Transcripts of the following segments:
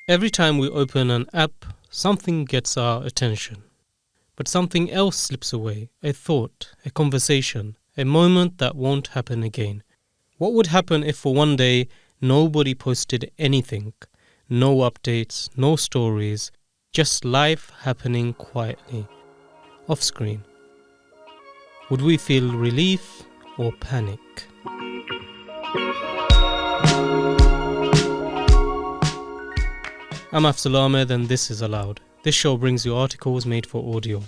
Every time we open an app, something gets our attention. But something else slips away, a thought, a conversation, a moment that won't happen again. What would happen if for one day nobody posted anything? No updates, no stories, just life happening quietly, off screen. Would we feel relief or panic? I'm Afzal Ahmed and this is Aloud. This show brings you articles made for audio.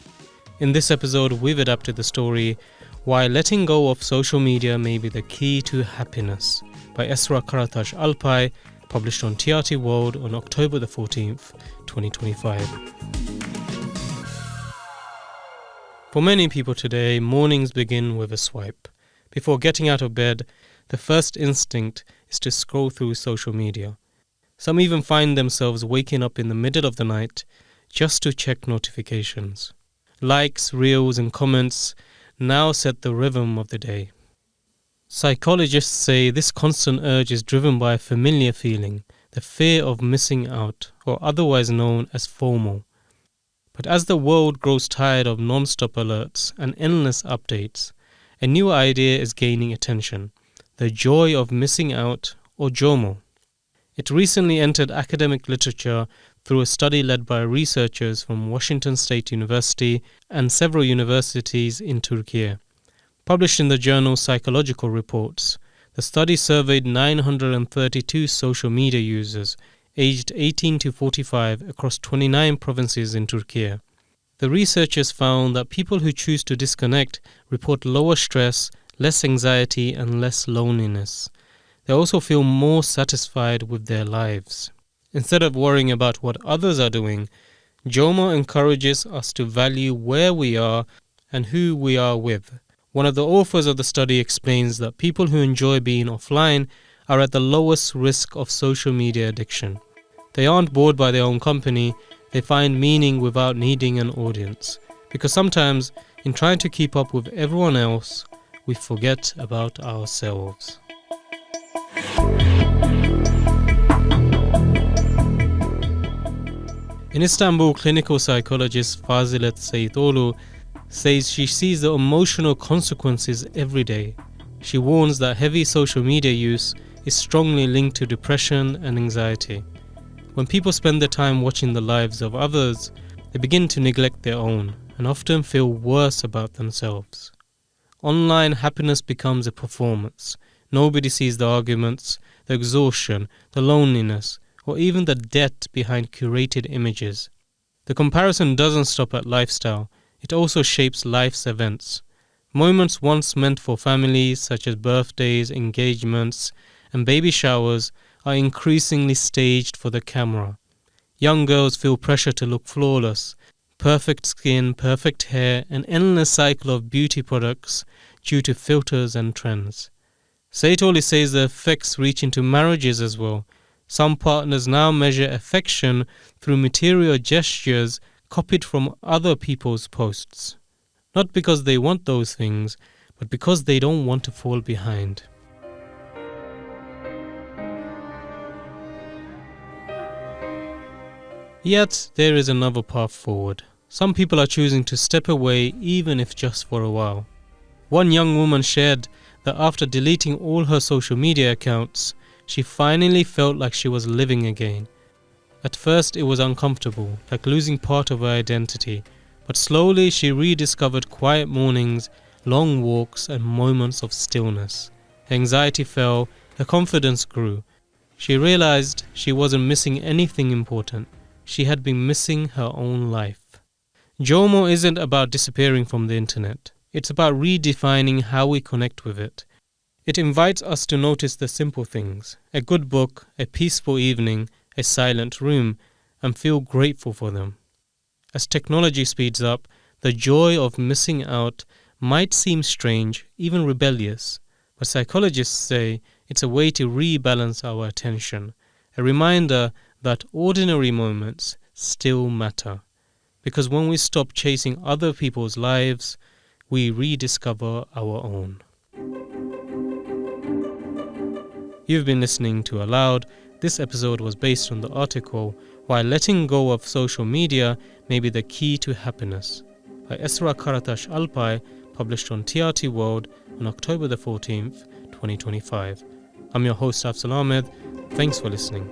In this episode, we've adapted the story Why Letting Go of Social Media May Be the Key to Happiness by Esra Karatash Alpay, published on TRT World on October the 14th, 2025. For many people today, mornings begin with a swipe. Before getting out of bed, the first instinct is to scroll through social media. Some even find themselves waking up in the middle of the night just to check notifications. Likes, reels, and comments now set the rhythm of the day. Psychologists say this constant urge is driven by a familiar feeling, the fear of missing out, or otherwise known as FOMO. But as the world grows tired of non-stop alerts and endless updates, a new idea is gaining attention, the joy of missing out, or JoMo. It recently entered academic literature through a study led by researchers from Washington State University and several universities in Turkey. Published in the journal Psychological Reports, the study surveyed 932 social media users aged 18 to 45 across 29 provinces in Turkey. The researchers found that people who choose to disconnect report lower stress, less anxiety, and less loneliness. They also feel more satisfied with their lives. Instead of worrying about what others are doing, JoMo encourages us to value where we are and who we are with. One of the authors of the study explains that people who enjoy being offline are at the lowest risk of social media addiction. They aren't bored by their own company, they find meaning without needing an audience. Because sometimes, in trying to keep up with everyone else, we forget about ourselves. In Istanbul, clinical psychologist Fazilet Seyitoğlu says she sees the emotional consequences every day. She warns that heavy social media use is strongly linked to depression and anxiety. When people spend their time watching the lives of others, they begin to neglect their own and often feel worse about themselves. Online happiness becomes a performance. Nobody sees the arguments, the exhaustion, the loneliness, or even the debt behind curated images. The comparison doesn't stop at lifestyle, it also shapes life's events. Moments once meant for families, such as birthdays, engagements, and baby showers, are increasingly staged for the camera. Young girls feel pressure to look flawless, perfect skin, perfect hair, an endless cycle of beauty products due to filters and trends. Seyitoğlu says the effects reach into marriages as well. Some partners now measure affection through material gestures copied from other people's posts. Not because they want those things, but because they don't want to fall behind. Yet, there is another path forward. Some people are choosing to step away even if just for a while. One young woman shared that after deleting all her social media accounts, she finally felt like she was living again. At first it was uncomfortable, like losing part of her identity, but slowly she rediscovered quiet mornings, long walks, and moments of stillness. Her anxiety fell, her confidence grew. She realized she wasn't missing anything important. She had been missing her own life. JoMo isn't about disappearing from the internet. It's about redefining how we connect with it. It invites us to notice the simple things, a good book, a peaceful evening, a silent room, and feel grateful for them. As technology speeds up, the joy of missing out might seem strange, even rebellious, but psychologists say it's a way to rebalance our attention, a reminder that ordinary moments still matter. Because when we stop chasing other people's lives, we rediscover our own. You've been listening to Aloud. This episode was based on the article Why Letting Go of Social Media May Be the Key to Happiness by Esra Karatash Alpay, published on TRT World on October the 14th, 2025. I'm your host Afzal Ahmed. Thanks for listening.